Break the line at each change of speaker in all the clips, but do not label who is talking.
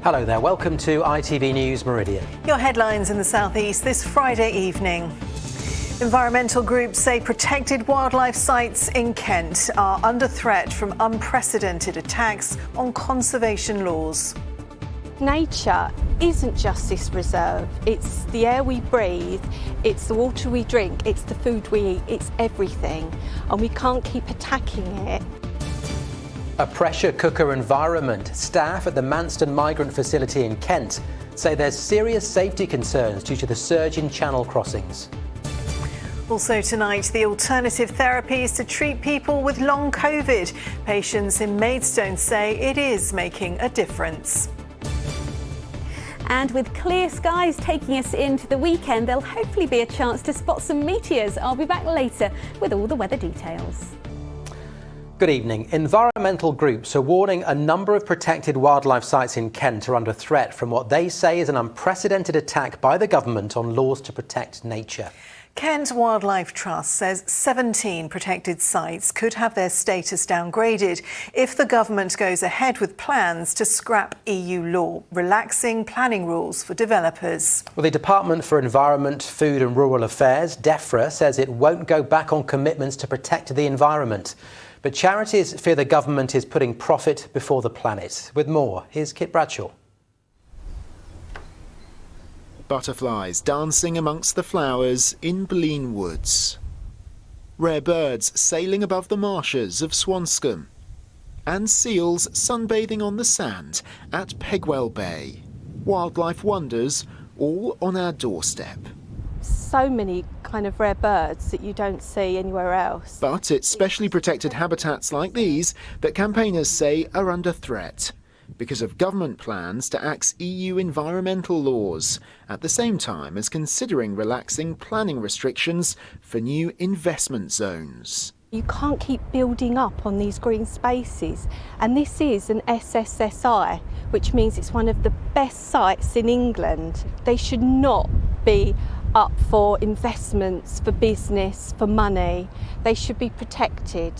Hello there, welcome to ITV News Meridian.
Your headlines in the southeast this Friday evening. Environmental groups say protected wildlife sites in Kent are under threat from unprecedented attacks on conservation laws.
Nature isn't just this reserve, it's the air we breathe, it's the water we drink, it's the food we eat, it's everything, and we can't keep attacking it.
A pressure cooker environment. Staff at the Manston Migrant Facility in Kent say there's serious safety concerns due to the surge in channel crossings.
Also tonight, the alternative therapies to treat people with long COVID. Patients in Maidstone say it is making a difference.
And with clear skies taking us into the weekend, there'll hopefully be a chance to spot some meteors. I'll be back later with all the weather details.
Good evening. Environmental groups are warning a number of protected wildlife sites in Kent are under threat from what they say is an unprecedented attack by the government on laws to protect nature.
Kent Wildlife Trust says 17 protected sites could have their status downgraded if the government goes ahead with plans to scrap EU law, relaxing planning rules for developers.
Well, the Department for Environment, Food and Rural Affairs, DEFRA, says it won't go back on commitments to protect the environment. But charities fear the government is putting profit before the planet. With more, here's Kit Bradshaw.
Butterflies dancing amongst the flowers in Blean Woods. Rare birds sailing above the marshes of Swanscombe. And seals sunbathing on the sand at Pegwell Bay. Wildlife wonders all on our doorstep.
So many kind of rare birds that you don't see anywhere else.
But it's specially protected habitats like these that campaigners say are under threat because of government plans to axe EU environmental laws at the same time as considering relaxing planning restrictions for new investment zones.
You can't keep building up on these green spaces, and this is an SSSI, which means it's one of the best sites in England. They should not be up for investments, for business, for money. They should be protected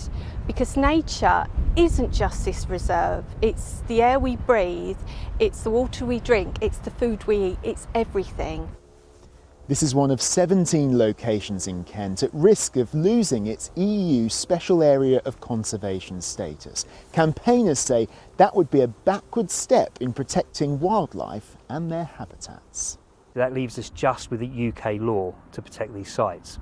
because nature isn't just this reserve, it's the air we breathe, it's the water we drink, it's the food we eat, it's everything.
This is one of 17 locations in Kent at risk of losing its EU Special Area of Conservation status. Campaigners say that would be a backward step in protecting wildlife and their habitats.
That leaves us just with the UK law to protect these sites.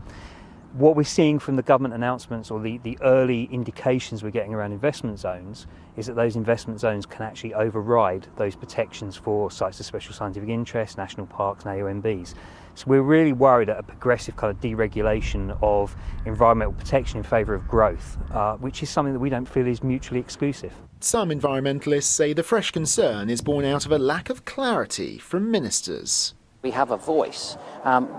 What we're seeing from the government announcements or the early indications we're getting around investment zones is that those investment zones can actually override those protections for sites of special scientific interest, national parks and AONBs. So we're really worried at a progressive kind of deregulation of environmental protection in favour of growth, which is something that we don't feel is mutually exclusive.
Some environmentalists say the fresh concern is born out of a lack of clarity from ministers.
We have a voice.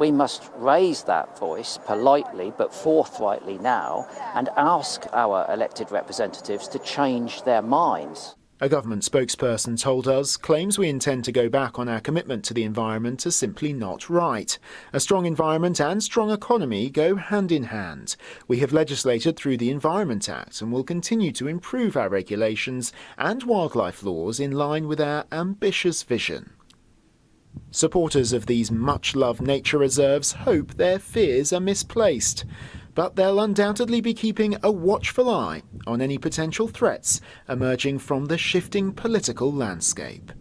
We must raise that voice politely but forthrightly now and ask our elected representatives to change their minds.
A government spokesperson told us claims we intend to go back on our commitment to the environment are simply not right. A strong environment and strong economy go hand in hand. We have legislated through the Environment Act and will continue to improve our regulations and wildlife laws in line with our ambitious vision. Supporters of these much-loved nature reserves hope their fears are misplaced, but they'll undoubtedly be keeping a watchful eye on any potential threats emerging from the shifting political landscape.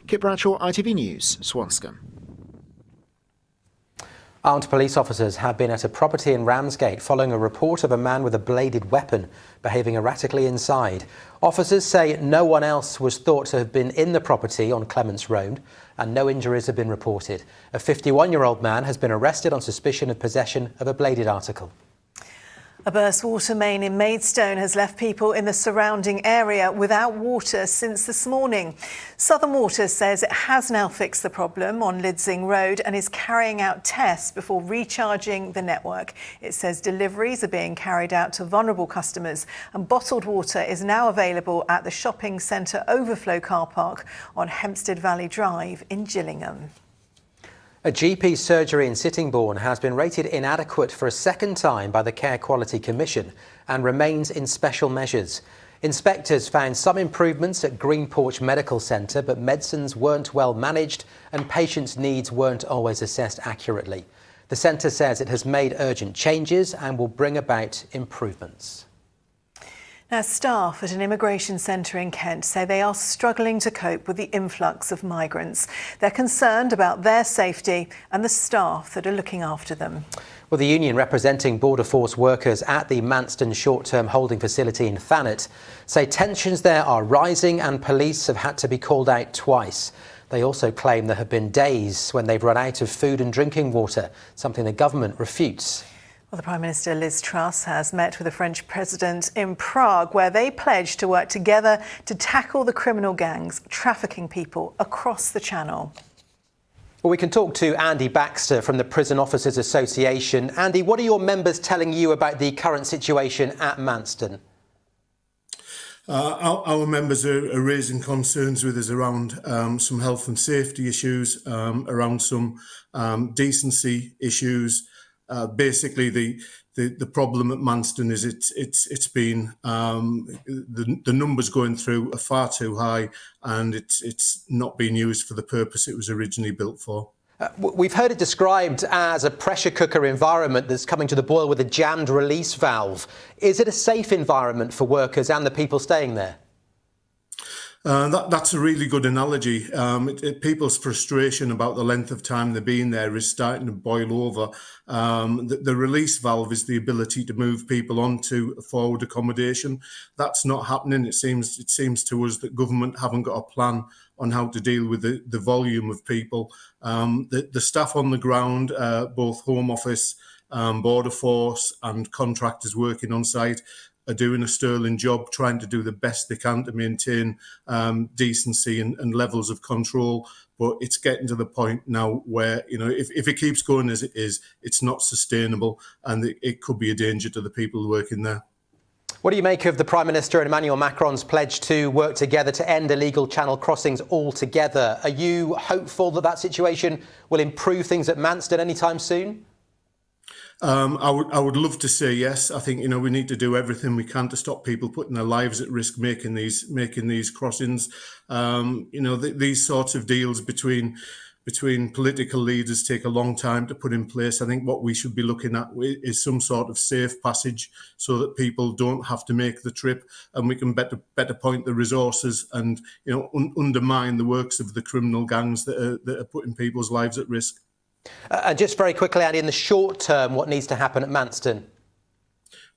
Kit Bradshaw, ITV News, Swanscombe.
Armed police officers have been at a property in Ramsgate following a report of a man with a bladed weapon behaving erratically inside. Officers say no one else was thought to have been in the property on Clements Road and no injuries have been reported. A 51-year-old man has been arrested on suspicion of possession of a bladed article.
A burst water main in Maidstone has left people in the surrounding area without water since this morning. Southern Water says it has now fixed the problem on Lidsing Road and is carrying out tests before recharging the network. It says deliveries are being carried out to vulnerable customers and bottled water is now available at the shopping centre overflow car park on Hempstead Valley Drive in Gillingham.
A GP surgery in Sittingbourne has been rated inadequate for a second time by the Care Quality Commission and remains in special measures. Inspectors found some improvements at Green Porch Medical Centre, but medicines weren't well managed and patients' needs weren't always assessed accurately. The centre says it has made urgent changes and will bring about improvements.
Now, staff at an immigration centre in Kent say they are struggling to cope with the influx of migrants. They're concerned about their safety and the staff that are looking after them.
Well, the union representing Border Force workers at the Manston short-term holding facility in Thanet say tensions there are rising and police have had to be called out twice. They also claim there have been days when they've run out of food and drinking water, something the government refutes.
Well, the Prime Minister Liz Truss has met with the French President in Prague, where they pledged to work together to tackle the criminal gangs trafficking people across the Channel.
Well, we can talk to Andy Baxter from the Prison Officers Association. Andy, what are your members telling you about the current situation at Manston?
Our members are raising concerns with us around some health and safety issues, around some decency issues. Basically, the problem at Manston is it's been the numbers going through are far too high, and it's not being used for the purpose it was originally built for.
We've heard it described as a pressure cooker environment that's coming to the boil with a jammed release valve. Is it a safe environment for workers and the people staying there?
That's a really good analogy. People's frustration about the length of time they've been there is starting to boil over. The release valve is the ability to move people onto forward accommodation. That's not happening. It seems to us that government haven't got a plan on how to deal with the volume of people. The staff on the ground, both Home Office, Border Force and contractors working on site, are doing a sterling job trying to do the best they can to maintain decency and levels of control. But it's getting to the point now where, if it keeps going as it is, it's not sustainable and it could be a danger to the people working there.
What do you make of the Prime Minister and Emmanuel Macron's pledge to work together to end illegal channel crossings altogether? Are you hopeful that situation will improve things at Manston anytime soon?
I would love to say yes. I think we need to do everything we can to stop people putting their lives at risk making these crossings. These sorts of deals between political leaders take a long time to put in place. I think what we should be looking at is some sort of safe passage so that people don't have to make the trip, and we can better point the resources and undermine the works of the criminal gangs that are putting people's lives at risk.
And just very quickly, Andy, in the short term, what needs to happen at Manston?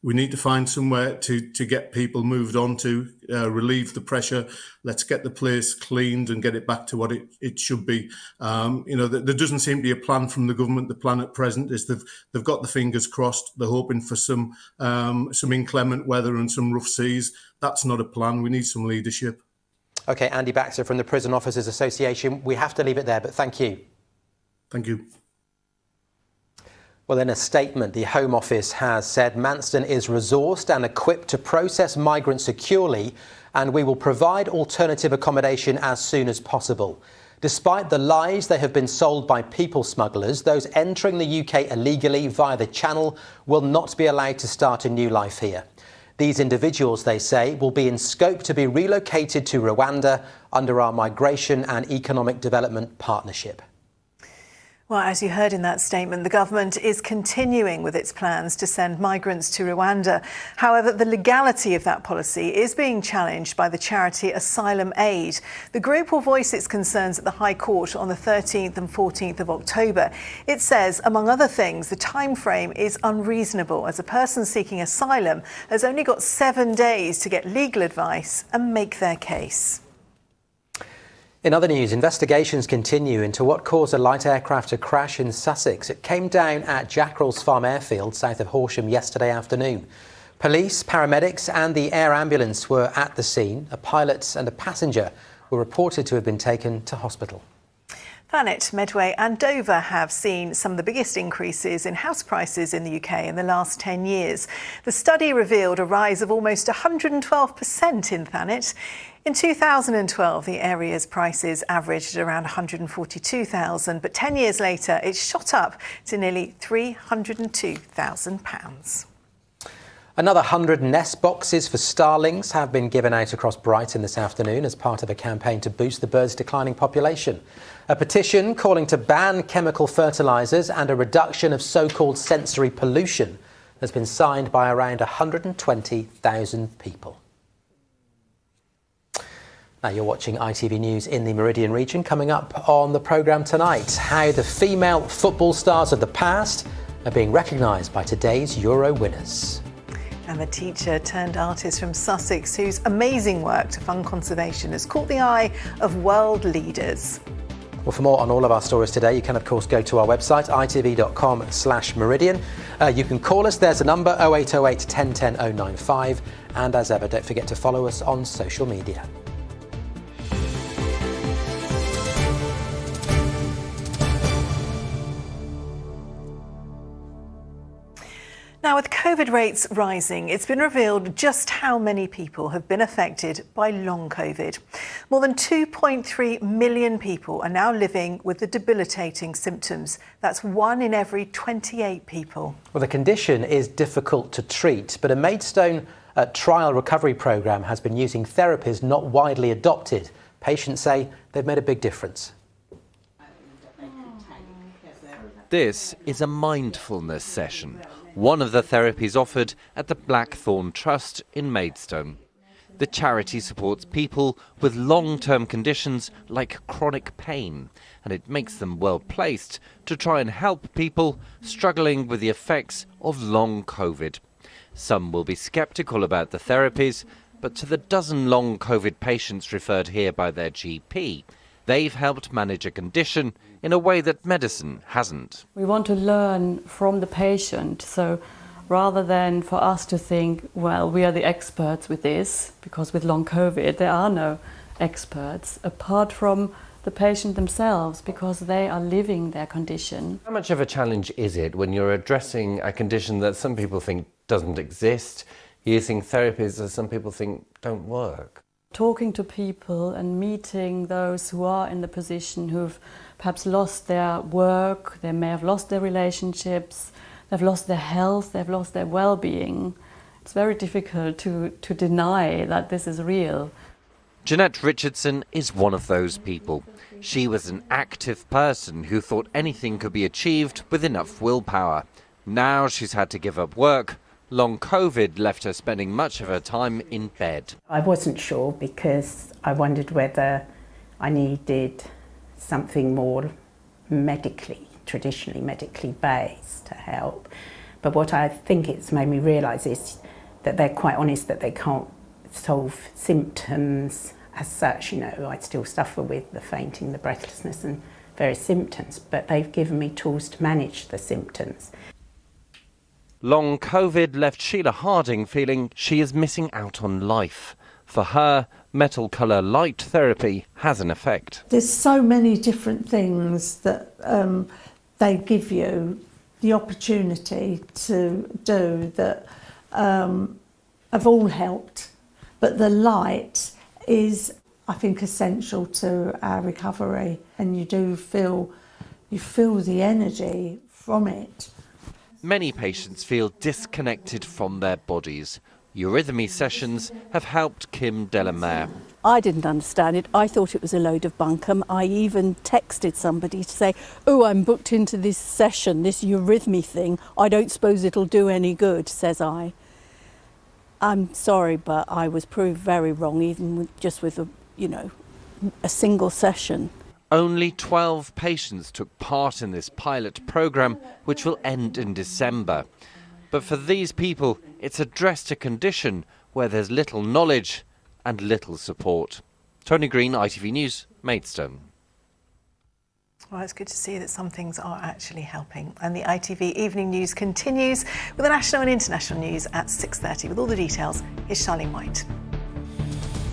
We need to find somewhere to get people moved on to, relieve the pressure. Let's get the place cleaned and get it back to what it should be. There doesn't seem to be a plan from the government. The plan at present is they've got the fingers crossed. They're hoping for some inclement weather and some rough seas. That's not a plan. We need some leadership.
OK, Andy Baxter from the Prison Officers Association. We have to leave it there, but thank you.
Thank you.
Well, in a statement, the Home Office has said Manston is resourced and equipped to process migrants securely, and we will provide alternative accommodation as soon as possible. Despite the lies they have been sold by people smugglers, those entering the UK illegally via the Channel will not be allowed to start a new life here. These individuals, they say, will be in scope to be relocated to Rwanda under our Migration and Economic Development Partnership.
Well, as you heard in that statement, the government is continuing with its plans to send migrants to Rwanda. However, the legality of that policy is being challenged by the charity Asylum Aid. The group will voice its concerns at the High Court on the 13th and 14th of October. It says, among other things, the time frame is unreasonable as a person seeking asylum has only got 7 days to get legal advice and make their case.
In other news, investigations continue into what caused a light aircraft to crash in Sussex. It came down at Jackrell's Farm Airfield, south of Horsham, yesterday afternoon. Police, paramedics and the air ambulance were at the scene. A pilot and a passenger were reported to have been taken to hospital.
Thanet, Medway and Dover have seen some of the biggest increases in house prices in the UK in the last 10 years. The study revealed a rise of almost 112% in Thanet. In 2012, the area's prices averaged around £142,000, but 10 years later, it shot up to nearly £302,000.
Another 100 nest boxes for starlings have been given out across Brighton this afternoon as part of a campaign to boost the bird's declining population. A petition calling to ban chemical fertilisers and a reduction of so-called sensory pollution has been signed by around 120,000 people. Now you're watching ITV News in the Meridian region. Coming up on the programme tonight, how the female football stars of the past are being recognised by today's Euro winners.
And the teacher turned artist from Sussex whose amazing work to fund conservation has caught the eye of world leaders.
Well, for more on all of our stories today, you can of course go to our website itv.com/Meridian. You can call us, there's a number 0808 1010 095, and as ever, don't forget to follow us on social media.
Now, with COVID rates rising, it's been revealed just how many people have been affected by long COVID. More than 2.3 million people are now living with the debilitating symptoms. That's 1 in every 28 people.
Well, the condition is difficult to treat, but a Maidstone trial recovery programme has been using therapies not widely adopted. Patients say they've made a big difference.
This is a mindfulness session, one of the therapies offered at the Blackthorn Trust in Maidstone. The charity supports people with long-term conditions like chronic pain, and it makes them well placed to try and help people struggling with the effects of long COVID. Some will be sceptical about the therapies, but to the dozen long COVID patients referred here by their GP, they've helped manage a condition in a way that medicine hasn't.
We want to learn from the patient, so rather than for us to think, well, we are the experts with this, because with long COVID there are no experts apart from the patient themselves, because they are living their condition.
How much of a challenge is it when you're addressing a condition that some people think doesn't exist, using therapies that some people think don't work?
Talking to people and meeting those who are in the position who've perhaps lost their work, they may have lost their relationships, they've lost their health, they've lost their well-being. It's very difficult to deny that this is real.
Jeanette Richardson is one of those people. She was an active person who thought anything could be achieved with enough willpower. Now she's had to give up work. Long COVID left her spending much of her time in bed.
I wasn't sure because I wondered whether I needed something more traditionally medically based to help. But what I think it's made me realise is that they're quite honest that they can't solve symptoms as such. You know, I still suffer with the fainting, the breathlessness and various symptoms, but they've given me tools to manage the symptoms.
Long COVID left Sheila Harding feeling she is missing out on life. For her, metal colour light therapy has an effect.
There's so many different things that they give you the opportunity to do that have all helped. But the light is, I think, essential to our recovery, and you feel the energy from it.
Many patients feel disconnected from their bodies. Eurythmy sessions have helped Kim Delamere.
I didn't understand it. I thought it was a load of bunkum. I even texted somebody to say, oh, I'm booked into this session, this eurythmy thing. I don't suppose it'll do any good, says I. I'm sorry, but I was proved very wrong, even with a single session.
Only 12 patients took part in this pilot programme, which will end in December. But for these people, it's addressed a condition where there's little knowledge and little support. Tony Green, ITV News, Maidstone.
Well, it's good to see that some things are actually helping. And the ITV Evening News continues with the national and international news at 6:30. With all the details, here's Charlene White.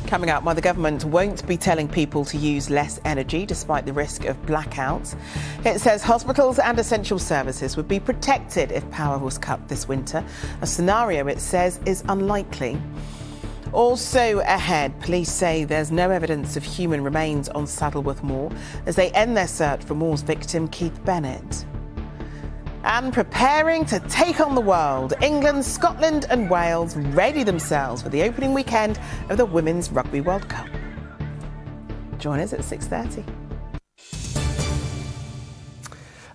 Coming up, why the government won't be telling people to use less energy despite the risk of blackouts. It says hospitals and essential services would be protected if power was cut this winter, a scenario it says is unlikely. Also ahead, police say there's no evidence of human remains on Saddleworth Moor as they end their search for Moor's victim, Keith Bennett. And preparing to take on the world, England, Scotland and Wales ready themselves for the opening weekend of the Women's Rugby World Cup. Join us at 6:30.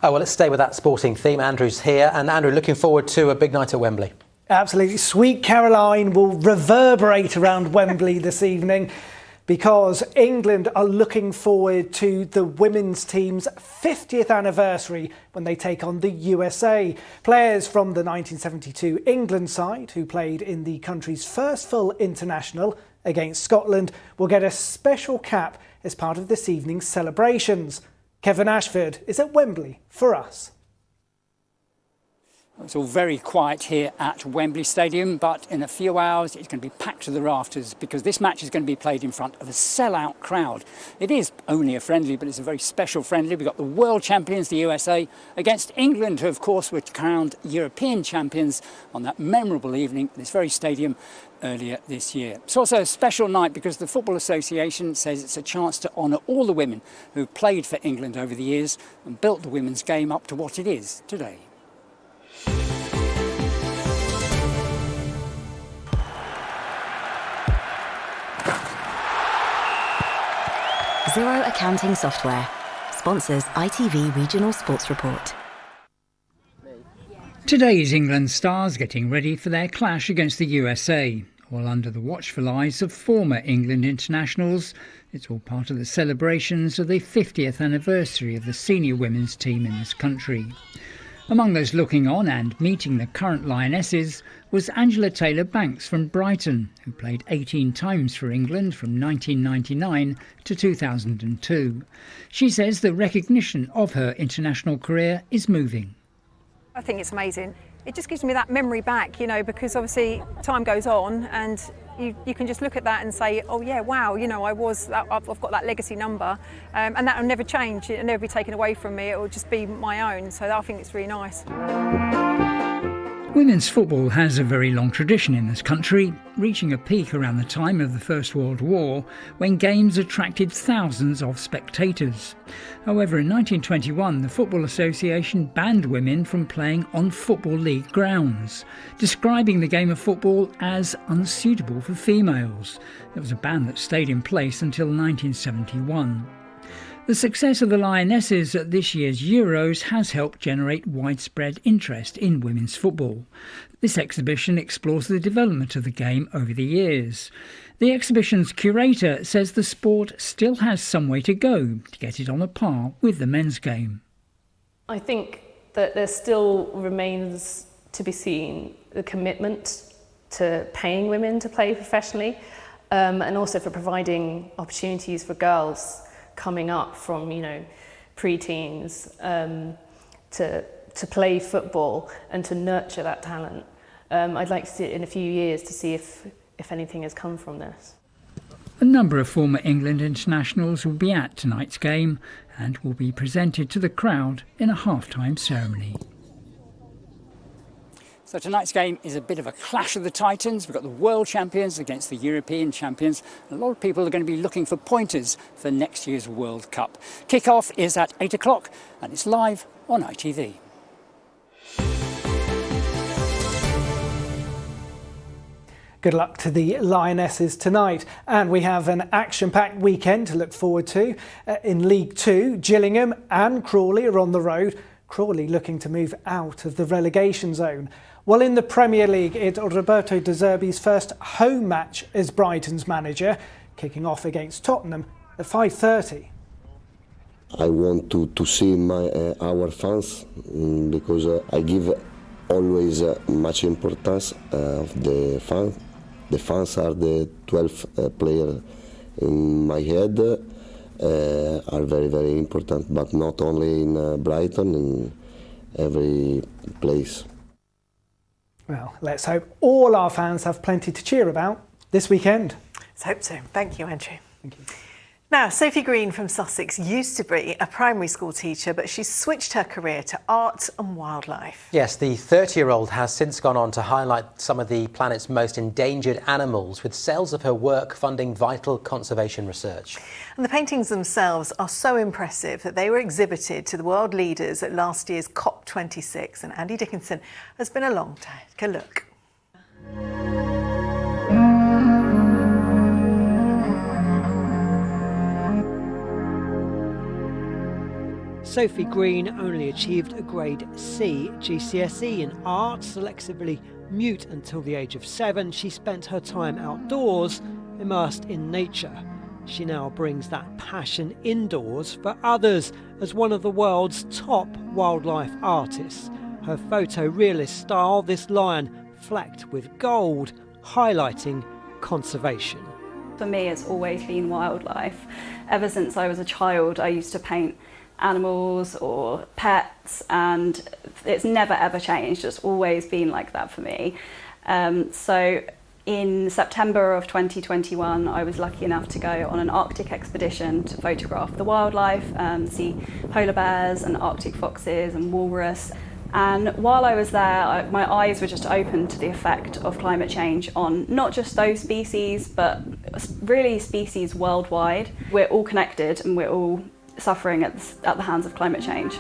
Oh, well, let's stay with that sporting theme. Andrew's here. And Andrew, looking forward to a big night at Wembley.
Absolutely. Sweet Caroline will reverberate around Wembley this evening because England are looking forward to the women's team's 50th anniversary when they take on the USA. Players from the 1972 England side, who played in the country's first full international against Scotland, will get a special cap as part of this evening's celebrations. Kevin Ashford is at Wembley for us.
It's all very quiet here at Wembley Stadium, but in a few hours it's going to be packed to the rafters because this match is going to be played in front of a sellout crowd. It is only a friendly, but it's a very special friendly. We've got the world champions, the USA, against England, who of course were crowned European champions on that memorable evening at this very stadium earlier this year. It's also a special night because the Football Association says it's a chance to honour all the women who played for England over the years and built the women's game up to what it is today.
Zero Accounting Software sponsors ITV Regional Sports Report.
Today's England stars getting ready for their clash against the USA, all under the watchful eyes of former England internationals. It's all part of the celebrations of the 50th anniversary of the senior women's team in this country. Among those looking on and meeting the current Lionesses was Angela Taylor-Banks from Brighton, who played 18 times for England from 1999 to 2002. She says the recognition of her international career is moving.
I think it's amazing. It just gives me that memory back, you know, because obviously time goes on and you can just look at that and say, oh yeah, wow, you know, I've got that legacy number, and that will never change. It'll never be taken away from me. It will just be my own. So I think it's really nice.
Women's football has a very long tradition in this country, reaching a peak around the time of the First World War, when games attracted thousands of spectators. However, in 1921, the Football Association banned women from playing on Football League grounds, describing the game of football as unsuitable for females. It was a ban that stayed in place until 1971. The success of the Lionesses at this year's Euros has helped generate widespread interest in women's football. This exhibition explores the development of the game over the years. The exhibition's curator says the sport still has some way to go to get it on a par with the men's game.
I think that there still remains to be seen the commitment to paying women to play professionally, and also for providing opportunities for girls coming up from, you know, pre-teens to play football and to nurture that talent. I'd like to see it in a few years to see if anything has come from this.
A number of former England internationals will be at tonight's game and will be presented to the crowd in a half-time ceremony.
So tonight's game is a bit of a clash of the titans. We've got the world champions against the European champions. A lot of people are going to be looking for pointers for next year's World Cup. Kick-off is at 8 o'clock and it's live on ITV.
Good luck to the Lionesses tonight. And we have an action-packed weekend to look forward to. In League Two, Gillingham and Crawley are on the road. Crawley looking to move out of the relegation zone. Well, in the Premier League, it's Roberto De Zerbi's first home match as Brighton's manager, kicking off against Tottenham at 5:30.
I want to see our fans because I give always much importance of the fans. The fans are the 12th player in my head, are very, very important, but not only in Brighton, in every place.
Well, let's hope all our fans have plenty to cheer about this weekend.
Let's hope so. Thank you, Andrew.
Thank you.
Now, Sophie Green from Sussex used to be a primary school teacher, but she's switched her career to art and wildlife.
Yes, the 30-year-old has since gone on to highlight some of the planet's most endangered animals, with sales of her work funding vital conservation research.
And the paintings themselves are so impressive that they were exhibited to the world leaders at last year's COP26, and Andy Dickinson has been along to take a look.
Sophie Green only achieved a grade C GCSE in art, selectively mute until the age of 7. She spent her time outdoors, immersed in nature. She now brings that passion indoors for others as one of the world's top wildlife artists. Her photorealist style, this lion flecked with gold, highlighting conservation.
For me, it's always been wildlife. Ever since I was a child, I used to paint animals or pets, and it's never ever changed. It's always been like that for me. So in September of 2021, I was lucky enough to go on an Arctic expedition to photograph the wildlife, see polar bears and Arctic foxes and walrus. And while I was there, my eyes were just open to the effect of climate change on not just those species, but really species worldwide. We're all connected and we're all suffering at the hands of climate change.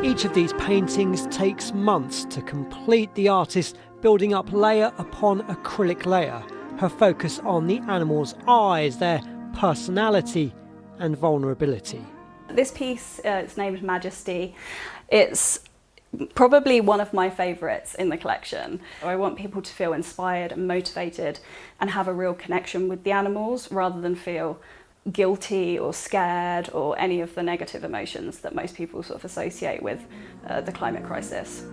Each of these paintings takes months to complete, the artist building up layer upon acrylic layer, her focus on the animal's eyes, their personality and vulnerability.
This piece is named Majesty. It's probably one of my favourites in the collection. I want people to feel inspired and motivated and have a real connection with the animals rather than feel guilty or scared or any of the negative emotions that most people sort of associate with the climate crisis.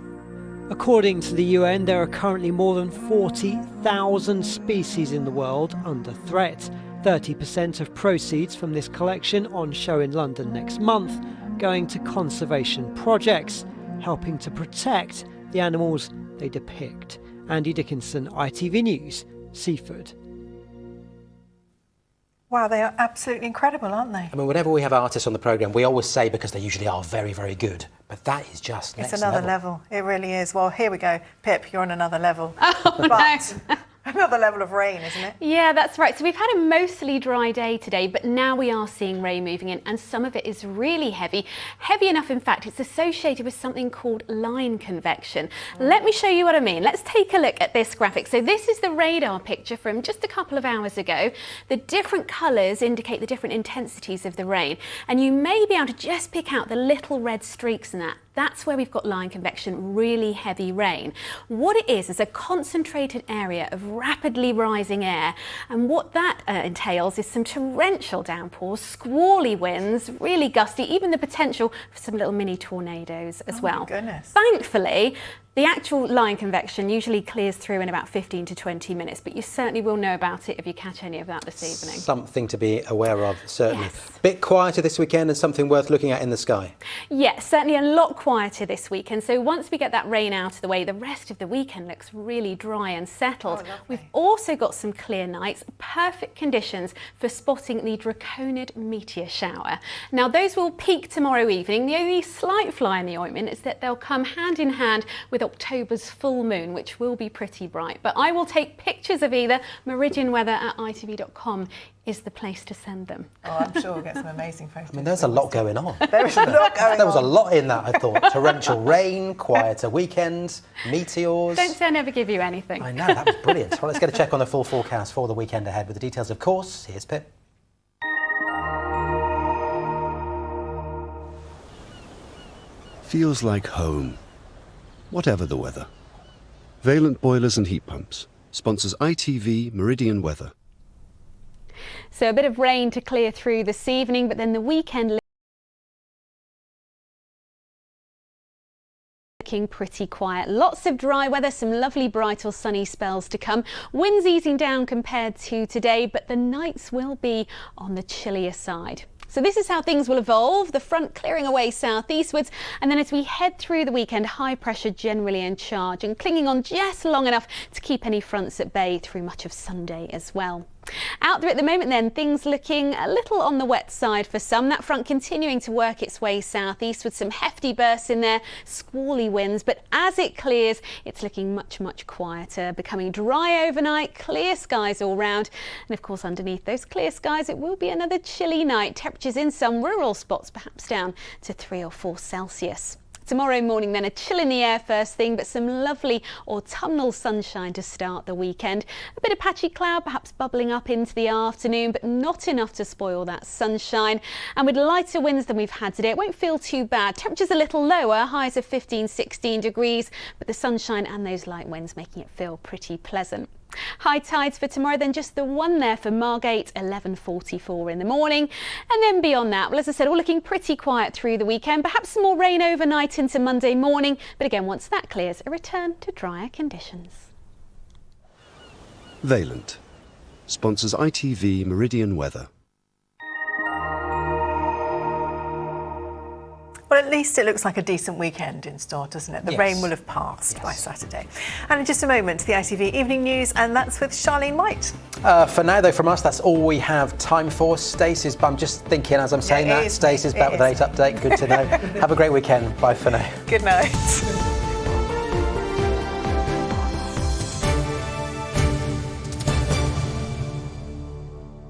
According to the UN, there are currently more than 40,000 species in the world under threat. 30% of proceeds from this collection, on show in London next month, going to conservation projects, helping to protect the animals they depict. Andy Dickinson, ITV News, Seaford.
Wow, they are absolutely incredible, aren't they?
I mean, whenever we have artists on the programme, we always say, because they usually are very, very good, but that is just next level.
It's another level. It really is. Well, here we go. Pip, you're on another level.
Oh,
but
no.
Another level of rain, isn't it?
Yeah, that's right. So we've had a mostly dry day today, but now we are seeing rain moving in, and some of it is really heavy. Heavy enough, in fact, it's associated with something called line convection. Let me show you what I mean. Let's take a look at this graphic. So this is the radar picture from just a couple of hours ago. The different colours indicate the different intensities of the rain, and you may be able to just pick out the little red streaks in that. That's where we've got line convection, really heavy rain. What it is a concentrated area of rapidly rising air, and what that entails is some torrential downpours, squally winds, really gusty, even the potential for some little mini tornadoes as well.
My goodness.
Thankfully, the actual line convection usually clears through in about 15 to 20 minutes, but you certainly will know about it if you catch any of that this evening.
Something to be aware of, certainly.
Yes.
Bit quieter this weekend and something worth looking at in the sky.
Yes, certainly a lot quieter this weekend. So once we get that rain out of the way, the rest of the weekend looks really dry and settled. We've also got some clear nights, perfect conditions for spotting the Draconid meteor shower. Now, those will peak tomorrow evening. The only slight fly in the ointment is that they'll come hand in hand with October's full moon, which will be pretty bright. But I will take pictures of either. Meridian weather at itv.com is the place to send them.
Oh, I'm sure we'll get some amazing photos.
I mean, there's a lot going on.
There is a lot going on.
There was a lot in that, I thought. Torrential rain, quieter weekends, meteors.
Don't say I never give you anything.
I know, that was brilliant. Well, let's get a check on the full forecast for the weekend ahead with the details, of course. Here's Pip.
Feels like home, whatever the weather. Valent Boilers and Heat Pumps sponsors ITV Meridian Weather.
So a bit of rain to clear through this evening, but then the weekend looking pretty quiet. Lots of dry weather, some lovely bright or sunny spells to come. Winds easing down compared to today, but the nights will be on the chillier side. So this is how things will evolve, the front clearing away southeastwards, and then as we head through the weekend, high pressure generally in charge and clinging on just long enough to keep any fronts at bay through much of Sunday as well. Out there at the moment then, things looking a little on the wet side for some. That front continuing to work its way southeast with some hefty bursts in there, squally winds, but as it clears, it's looking much, much quieter, becoming dry overnight, clear skies all round. And of course, underneath those clear skies, it will be another chilly night. Temperatures in some rural spots perhaps down to 3 or 4 Celsius. Tomorrow morning then, a chill in the air first thing, but some lovely autumnal sunshine to start the weekend. A bit of patchy cloud perhaps bubbling up into the afternoon, but not enough to spoil that sunshine. And with lighter winds than we've had today, it won't feel too bad. Temperatures a little lower, highs of 15, 16 degrees, but the sunshine and those light winds making it feel pretty pleasant. High tides for tomorrow, then just the one there for Margate, 11:44 in the morning. And then beyond that, well, as I said, all looking pretty quiet through the weekend. Perhaps some more rain overnight into Monday morning. But again, once that clears, a return to drier conditions.
Valent sponsors ITV Meridian Weather.
Well, at least it looks like a decent weekend in store, doesn't it? The rain will have passed by Saturday. And in just a moment, the ITV Evening News, and that's with Charlene White.
For now, though, from us, that's all we have time for. Stacey's, but I'm just thinking as I'm saying that, Stacey's back with an 8 update. Good to know. Have a great weekend. Bye for now.
Good night.